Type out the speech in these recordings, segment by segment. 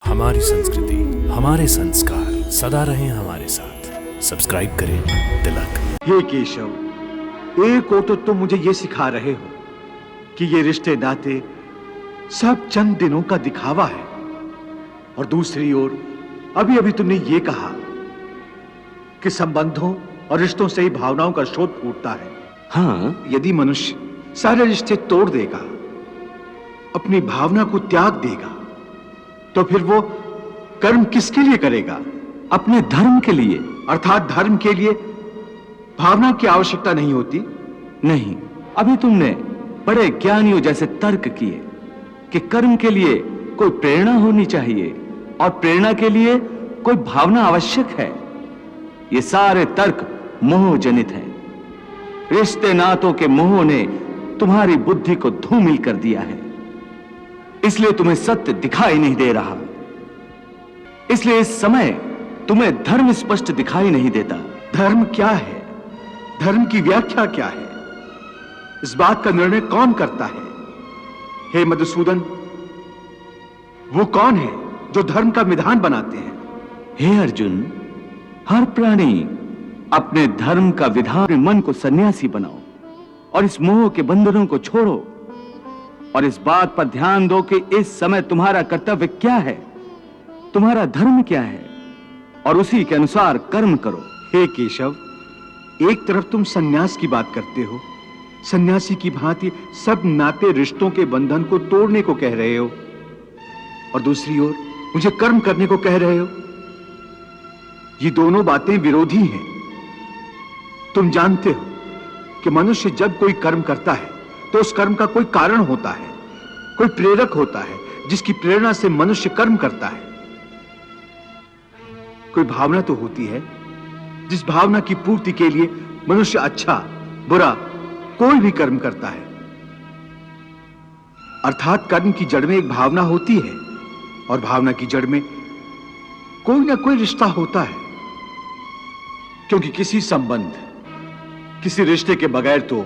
हमारी संस्कृति, हमारे संस्कार सदा रहें हमारे साथ। सब्सक्राइब करें तिलक। हे केशव, एक ओर तो तुम मुझे ये सिखा रहे हो कि ये रिश्ते नाते सब चंद दिनों का दिखावा है, और दूसरी ओर अभी अभी तुमने ये कहा कि संबंधों और रिश्तों से ही भावनाओं का स्रोत फूटता है। हाँ, यदि मनुष्य सारे रिश्ते तोड़ देगा, अपनी भावना को त्याग देगा, तो फिर वो कर्म किसके लिए करेगा? अपने धर्म के लिए। अर्थात धर्म के लिए भावना की आवश्यकता नहीं होती। नहीं, अभी तुमने बड़े ज्ञानियों जैसे तर्क किए कि कर्म के लिए कोई प्रेरणा होनी चाहिए और प्रेरणा के लिए कोई भावना आवश्यक है। ये सारे तर्क मोह जनित हैं। रिश्ते नातों के मोह ने तुम्हारी बुद्धि को धूमिल कर दिया है, इसलिए तुम्हें सत्य दिखाई नहीं दे रहा। इसलिए इस समय तुम्हें धर्म स्पष्ट दिखाई नहीं देता। धर्म क्या है? धर्म की व्याख्या क्या है? इस बात का निर्णय कौन करता है? हे मधुसूदन, वो कौन है जो धर्म का विधान बनाते हैं? हे अर्जुन, हर प्राणी अपने धर्म का विधान मन को सन्यासी बनाओ और इस मोह के बंधनों को छोड़ो, और इस बात पर ध्यान दो कि इस समय तुम्हारा कर्तव्य क्या है, तुम्हारा धर्म क्या है, और उसी के अनुसार कर्म करो। हे केशव, एक तरफ तुम सन्यास की बात करते हो, सन्यासी की भांति सब नाते रिश्तों के बंधन को तोड़ने को कह रहे हो, और दूसरी ओर मुझे कर्म करने को कह रहे हो। ये दोनों बातें विरोधी हैं। तुम जानते हो कि मनुष्य जब कोई कर्म करता है तो उस कर्म का कोई कारण होता है, कोई प्रेरक होता है जिसकी प्रेरणा से मनुष्य कर्म करता है। कोई भावना तो होती है जिस भावना की पूर्ति के लिए मनुष्य अच्छा बुरा कोई भी कर्म करता है। अर्थात कर्म की जड़ में एक भावना होती है, और भावना की जड़ में कोई ना कोई रिश्ता होता है, क्योंकि किसी संबंध, किसी रिश्ते के बगैर तो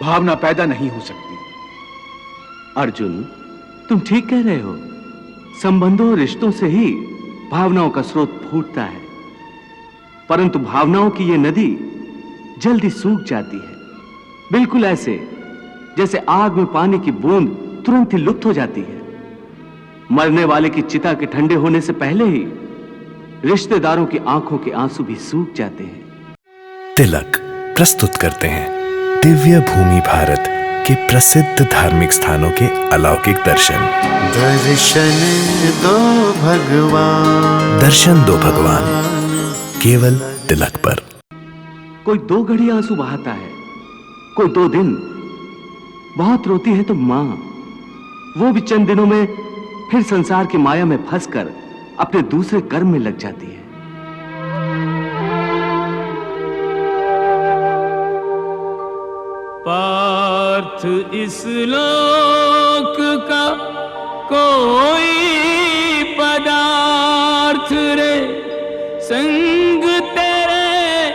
भावना पैदा नहीं हो सकती। अर्जुन, तुम ठीक कह रहे हो। संबंधों और रिश्तों से ही भावनाओं का स्रोत फूटता है, परंतु भावनाओं की यह नदी जल्दी सूख जाती है, बिल्कुल ऐसे जैसे आग में पानी की बूंद तुरंत ही लुप्त हो जाती है। मरने वाले की चिता के ठंडे होने से पहले ही रिश्तेदारों की आंखों के आंसू भी सूख जाते हैं। तिलक प्रस्तुत करते हैं दिव्य भूमि भारत के प्रसिद्ध धार्मिक स्थानों के अलौकिक दर्शन। दर्शन दो भगवान, केवल तिलक पर। कोई 2 घड़ी आंसू बहाता है, कोई 2 दिन। बहुत रोती है तो मां, वो भी चंद दिनों में फिर संसार की माया में फंसकर अपने दूसरे कर्म में लग जाती है। पार्थ इस लोक का कोई पदार्थ रे, संग तेरे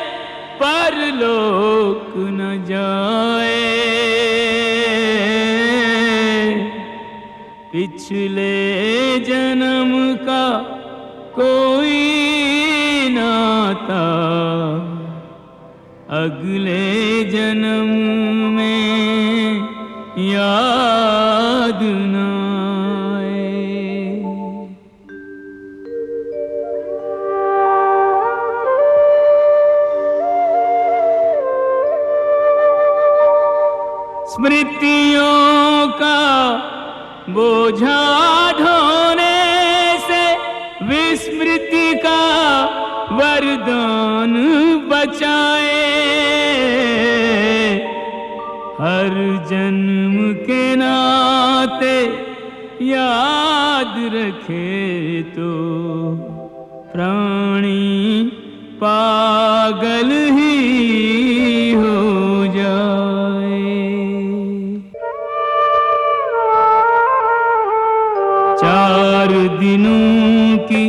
परलोक न जाए। पिछले जन्म का कोई नाता अगले जन्म में याद न आए। स्मृतियों का बोझा ढोने से विस्मृति का वरदान बचाए। हर जन्म के नाते याद रखे तो प्राणी पागल ही हो जाए। चार दिनों की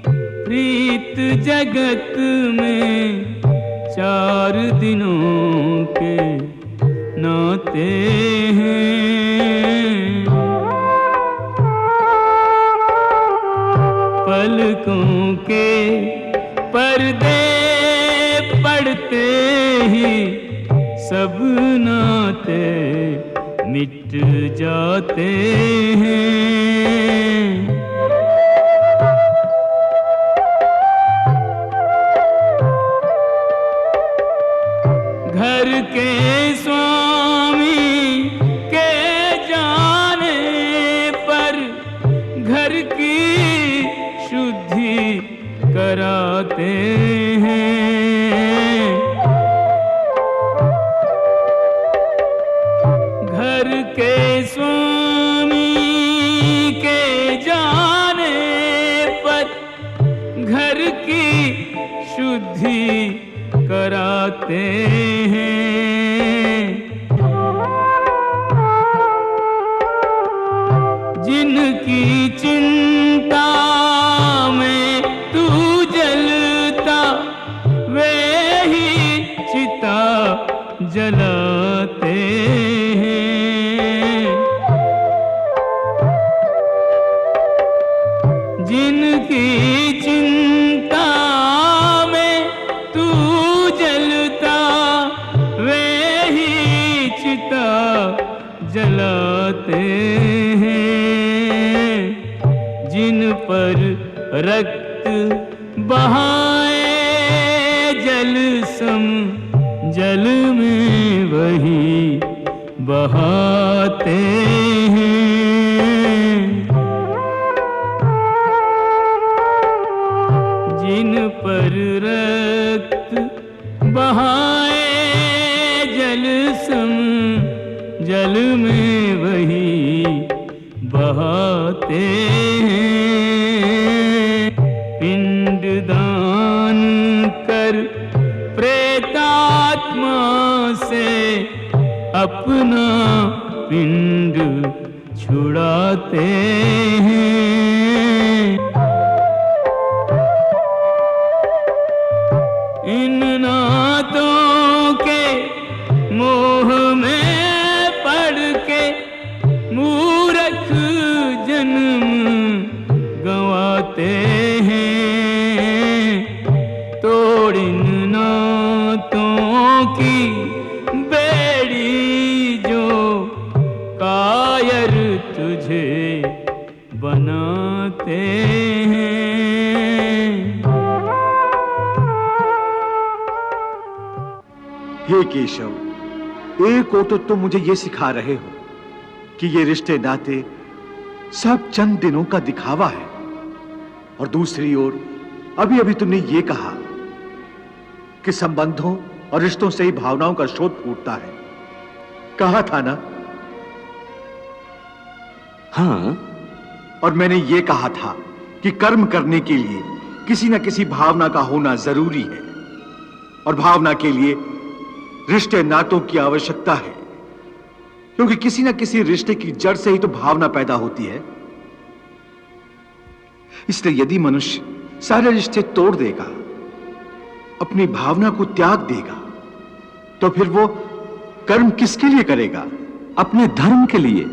प्रीत जगत में, 4 दिनों के नाते हैं। पलकों के पर्दे पड़ते ही सब नाते मिट जाते हैं। घर के स्वामी के जाने पर घर की शुद्धि कराते हैं। घर के स्वामी के जाने पर घर की शुद्धि कराते हैं। जिनकी चिंता में तू जलता वे ही चिता जलाते हैं। जिनकी चिंता में तू जलता वे ही चिता जलाते हैं। जिन पर रक्त बहाए जल सम जल में वही बहाते हैं। जिन पर रक्त बहाए जल सम जल में वही बहाते हैं। पिंड दान कर प्रेतात्मा से अपना पिंड छुड़ाते हैं। इन नातों के मोह में पड़ के मूर्ख जन्म गंवाते हैं। तोड़ इन नातों की बेड़ी जो कायर तुझे बनाते हैं। हे केशव, एक ओर तो तुम मुझे ये सिखा रहे हो कि ये रिश्ते नाते सब चंद दिनों का दिखावा है, और दूसरी ओर अभी अभी तुमने ये कहा कि संबंधों और रिश्तों से ही भावनाओं का स्रोत फूटता है। कहा था ना? हाँ। और मैंने ये कहा था कि कर्म करने के लिए किसी न किसी भावना का होना जरूरी है, और भावना के लिए रिश्ते नातों की आवश्यकता है, क्योंकि किसी न किसी रिश्ते की जड़ से ही तो भावना पैदा होती है। इसलिए यदि मनुष्य सारे रिश्ते तोड़ देगा, अपनी भावना को त्याग देगा, तो फिर वो कर्म किसके लिए करेगा? अपने धर्म के लिए।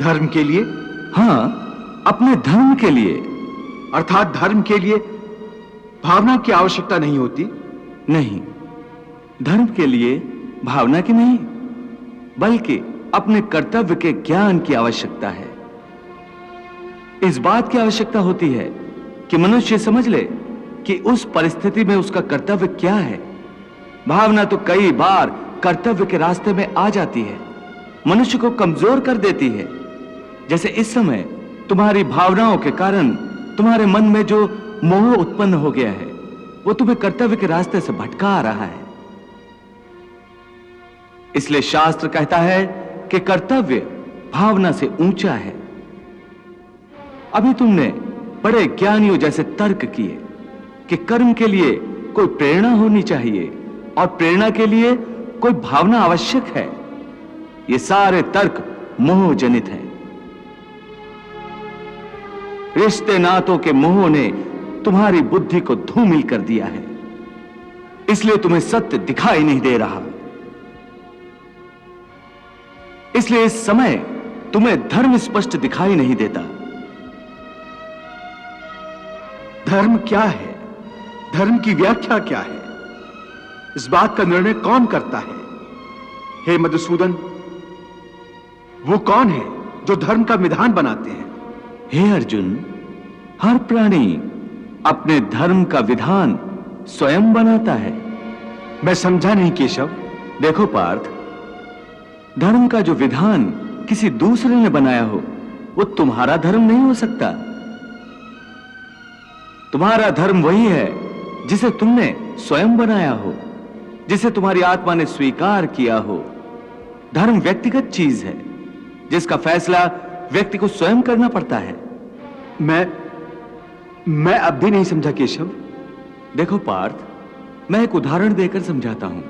धर्म के लिए? हाँ, अपने धर्म के लिए। अर्थात धर्म के लिए भावना की आवश्यकता नहीं होती? नहीं, धर्म के लिए भावना की नहीं, बल्कि अपने कर्तव्य के ज्ञान की आवश्यकता है। इस बात की आवश्यकता होती है कि मनुष्य समझ ले कि उस परिस्थिति में उसका कर्तव्य क्या है। भावना तो कई बार कर्तव्य के रास्ते में आ जाती है, मनुष्य को कमजोर कर देती है। जैसे इस समय तुम्हारी भावनाओं के कारण तुम्हारे मन में जो मोह उत्पन्न हो गया है, वो तुम्हें कर्तव्य के रास्ते से भटका आ रहा है। इसलिए शास्त्र कहता है कि कर्तव्य भावना से ऊंचा है। अभी तुमने बड़े ज्ञानियों जैसे तर्क किए कि कर्म के लिए कोई प्रेरणा होनी चाहिए और प्रेरणा के लिए कोई भावना आवश्यक है। ये सारे तर्क मोह जनित हैं। रिश्ते नातों के मोह ने तुम्हारी बुद्धि को धूमिल कर दिया है, इसलिए तुम्हें सत्य दिखाई नहीं दे रहा। इसलिए इस समय तुम्हें धर्म स्पष्ट दिखाई नहीं देता। धर्म क्या है, धर्म की व्याख्या क्या है, इस बात का निर्णय कौन करता है? हे मधुसूदन, वो कौन है जो धर्म का विधान बनाते हैं? हे अर्जुन, हर प्राणी अपने धर्म का विधान स्वयं बनाता है। मैं समझा नहीं केशव। देखो पार्थ, धर्म का जो विधान किसी दूसरे ने बनाया हो वो तुम्हारा धर्म नहीं हो सकता। तुम्हारा धर्म वही है जिसे तुमने स्वयं बनाया हो, जिसे तुम्हारी आत्मा ने स्वीकार किया हो। धर्म व्यक्तिगत चीज है जिसका फैसला व्यक्ति को स्वयं करना पड़ता है। मैं अब भी नहीं समझा केशव। देखो पार्थ, मैं एक उदाहरण देकर समझाता हूं।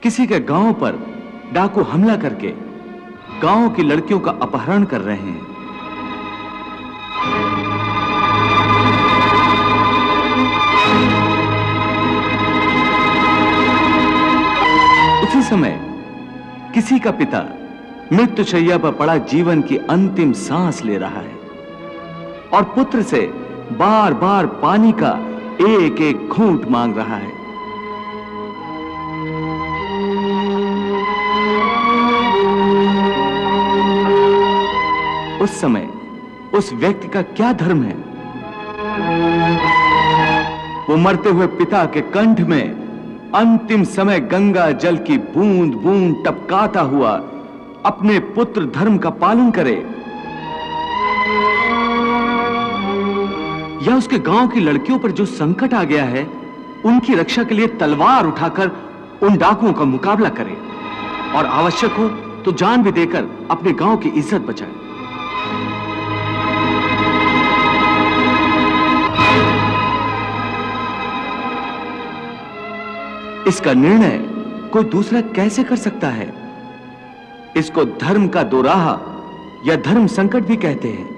किसी के गांव पर डाकू हमला करके गांव की लड़कियों का अपहरण कर रहे हैं। उसी समय किसी का पिता मृत्युशैया पर पड़ा जीवन की अंतिम सांस ले रहा है और पुत्र से बार बार पानी का एक एक घूंट मांग रहा है। उस समय उस व्यक्ति का क्या धर्म है? वो मरते हुए पिता के कंठ में अंतिम समय गंगा जल की बूंद बूंद टपकाता हुआ अपने पुत्र धर्म का पालन करे, या उसके गांव की लड़कियों पर जो संकट आ गया है उनकी रक्षा के लिए तलवार उठाकर उन डाकुओं का मुकाबला करे और आवश्यक हो तो जान भी देकर अपने गांव की इज्जत बचाए। इसका निर्णय कोई दूसरा कैसे कर सकता है? इसको धर्म का दोराहा या धर्म संकट भी कहते हैं।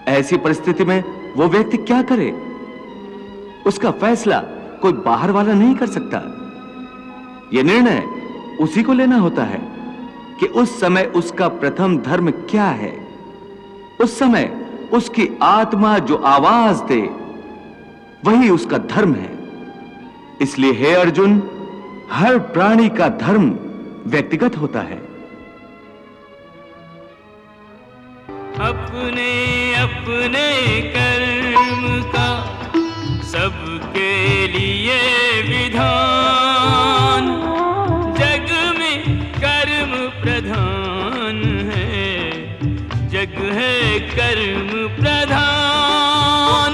ऐसी परिस्थिति में वो व्यक्ति क्या करे? उसका फैसला कोई बाहर वाला नहीं कर सकता। यह निर्णय उसी को लेना होता है कि उस समय उसका प्रथम धर्म क्या है। उस समय उसकी आत्मा जो आवाज दे वही उसका धर्म है। इसलिए हे अर्जुन, हर प्राणी का धर्म व्यक्तिगत होता है। अपने अपने कर्म का सबके लिए विधान, जग में कर्म प्रधान है, जग है कर्म प्रधान,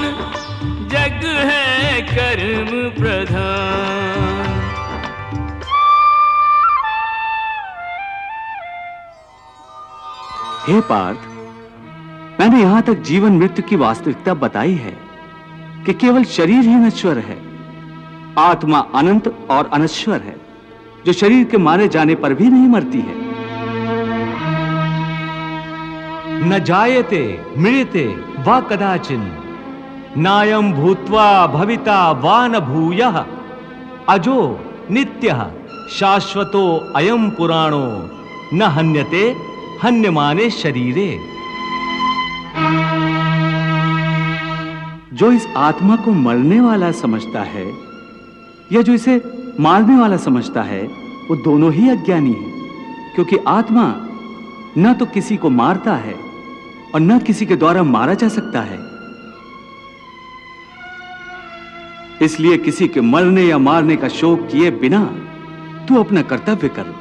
जग है कर्म प्रधान। हे पार्थ, मैंने यहां तक जीवन मृत्यु की वास्तविकता बताई है कि केवल शरीर ही नश्वर है, आत्मा अनंत और अनश्वर है जो शरीर के मारे जाने पर भी नहीं मरती है। न जायते मृत्यते वा कदाचिन, नायं भूत्वा भविता वा न भूयः, अजो नित्यः शाश्वतो अयं पुराणो, न हन्यते हन्यमाने शरीरे। जो इस आत्मा को मरने वाला समझता है या जो इसे मारने वाला समझता है वो दोनों ही अज्ञानी हैं, क्योंकि आत्मा न तो किसी को मारता है और न किसी के द्वारा मारा जा सकता है। इसलिए किसी के मरने या मारने का शोक किए बिना तू अपना कर्तव्य कर।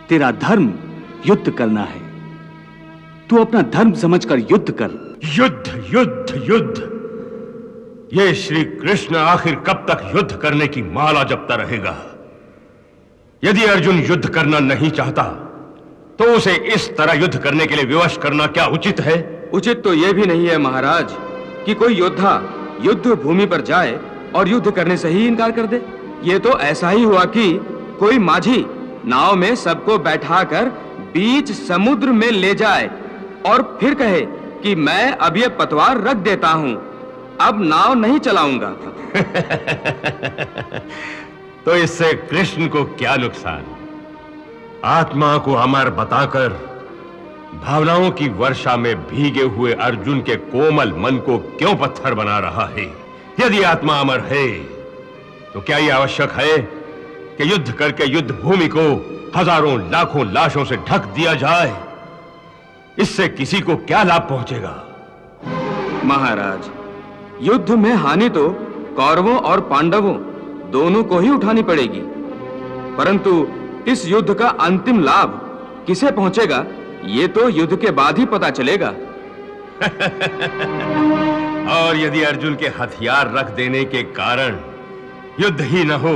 तेरा धर्म युद्ध करना है, तू अपना धर्म समझकर युद्ध कर। युद्ध युद्ध युद्ध, ये श्री कृष्ण आखिर कब तक युद्ध करने की माला जपता रहेगा? यदि अर्जुन युद्ध करना नहीं चाहता तो उसे इस तरह युद्ध करने के लिए विवश करना क्या उचित है? उचित तो यह भी नहीं है महाराज कि कोई योद्धा युद्ध भूमि पर जाए और युद्ध करने से ही इनकार कर दे। ये तो ऐसा ही हुआ कि कोई माझी नाव में सबको बैठाकर बीच समुद्र में ले जाए और फिर कहे कि मैं अब ये पतवार रख देता हूं, अब नाव नहीं चलाऊंगा। तो इससे कृष्ण को क्या नुकसान? आत्मा को अमर बताकर भावनाओं की वर्षा में भीगे हुए अर्जुन के कोमल मन को क्यों पत्थर बना रहा है? यदि आत्मा अमर है तो क्या यह आवश्यक है कि युद्ध करके युद्ध भूमि को हजारों लाखों लाशों से ढक दिया जाए? इससे किसी को क्या लाभ पहुंचेगा? महाराज, युद्ध में हानि तो कौरवों और पांडवों दोनों को ही उठानी पड़ेगी, परंतु इस युद्ध का अंतिम लाभ किसे पहुंचेगा ये तो युद्ध के बाद ही पता चलेगा। और यदि अर्जुन के हथियार रख देने के कारण युद्ध ही न हो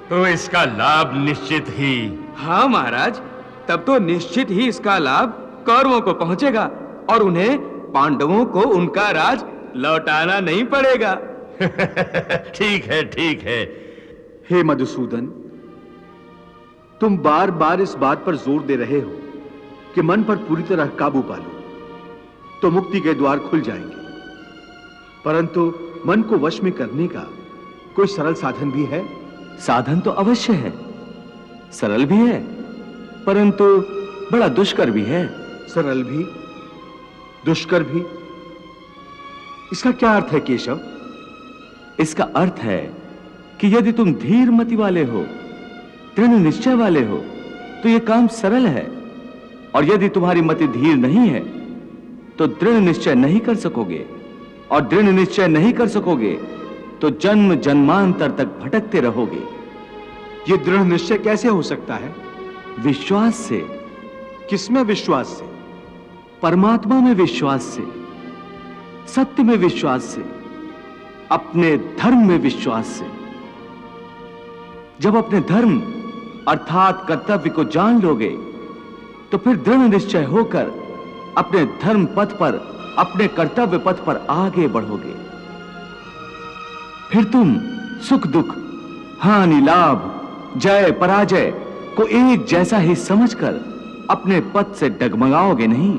तो इसका लाभ निश्चित ही। हाँ महाराज, तब तो निश्चित ही इसका लाभ कौरवों को पहुंचेगा और उन्हें पांडवों को उनका राज लौटाना नहीं पड़ेगा। ठीक है, ठीक है। हे मधुसूदन, तुम बार बार इस बात पर जोर दे रहे हो कि मन पर पूरी तरह काबू पा लो तो मुक्ति के द्वार खुल जाएंगे, परंतु मन को वश में करने का कोई सरल साधन भी है? साधन तो अवश्य है, सरल भी है, परंतु बड़ा दुष्कर भी है। सरल भी, दुष्कर भी, इसका क्या अर्थ है केशव? इसका अर्थ है कि यदि तुम धीर मति वाले हो, दृढ़ निश्चय वाले हो, तो यह काम सरल है, और यदि तुम्हारी मति धीर नहीं है तो दृढ़ निश्चय नहीं कर सकोगे, और दृढ़ निश्चय नहीं कर सकोगे तो जन्म जन्मांतर तक भटकते रहोगे। यह दृढ़ निश्चय कैसे हो सकता है? विश्वास से। किसमें विश्वास से? परमात्मा में विश्वास से, सत्य में विश्वास से, अपने धर्म में विश्वास से। जब अपने धर्म अर्थात कर्तव्य को जान लोगे तो फिर दृढ़ निश्चय होकर अपने धर्म पथ पर, अपने कर्तव्य पथ पर आगे बढ़ोगे। फिर तुम सुख दुख, हानि लाभ, जय पराजय को एक जैसा ही समझकर अपने पथ से डगमगाओगे नहीं।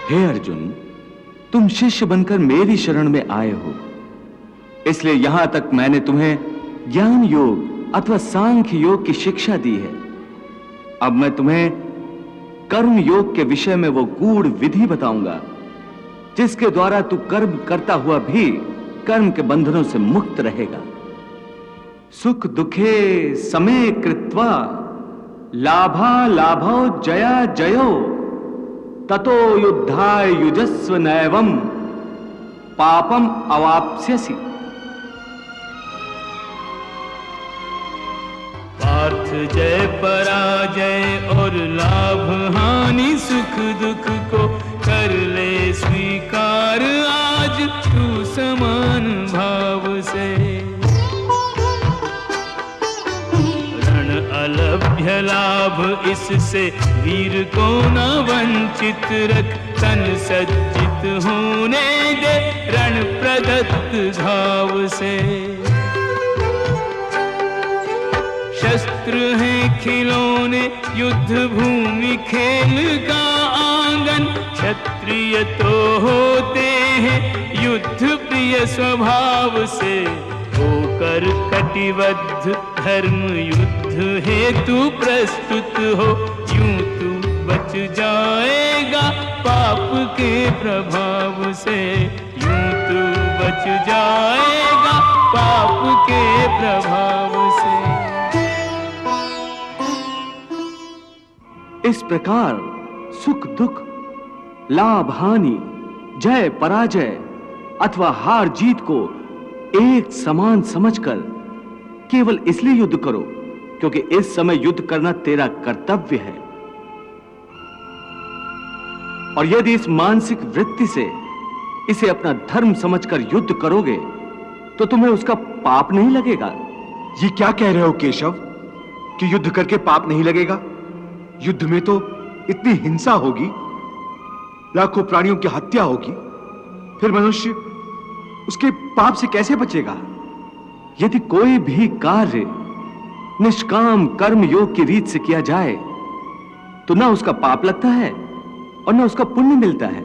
हे अर्जुन, तुम शिष्य बनकर मेरी शरण में आए हो, इसलिए यहां तक मैंने तुम्हें ज्ञान योग अथवा सांख्य योग की शिक्षा दी है। अब मैं तुम्हें कर्म योग के विषय में वो गूढ़ विधि बताऊंगा जिसके द्वारा तू कर्म करता हुआ भी कर्म के बंधनों से मुक्त रहेगा। सुख दुखे समे कृत्वा लाभा लाभो जया जयो ततो युद्धाय युजस्व नैवम पापम अवाप्स्यसि। पार्थ जय पराजय और लाभ हानि सुख दुख को कर ले स्वीकार आज तू समान भाव से। रण अलभ्य लाभ इससे वीर को न वंचित रख, तन सज्जित होने दे रण प्रदत्त घाव से। शस्त्र हैं खिलौने युद्ध भूमि खेल का आंगन, क्षत्रिय तो होते हैं युद्ध प्रिय स्वभाव से। होकर कटिबद्ध धर्म युद्ध हेतु प्रस्तुत हो, यूं तू बच जाएगा पाप के प्रभाव से। यूं तू बच जाएगा पाप के प्रभाव से। इस प्रकार सुख दुख, लाभ हानि, जय पराजय अथवा हार जीत को एक समान समझकर केवल इसलिए युद्ध करो क्योंकि इस समय युद्ध करना तेरा कर्तव्य है। और यदि इस मानसिक वृत्ति से इसे अपना धर्म समझकर युद्ध करोगे तो तुम्हें उसका पाप नहीं लगेगा। ये क्या कह रहे हो केशव कि युद्ध करके पाप नहीं लगेगा? युद्ध में तो इतनी हिंसा होगी, लाखों प्राणियों की हत्या होगी, फिर मनुष्य उसके पाप से कैसे बचेगा? यदि कोई भी कार्य निष्काम कर्म योग की रीत से किया जाए तो ना उसका पाप लगता है और ना उसका पुण्य मिलता है।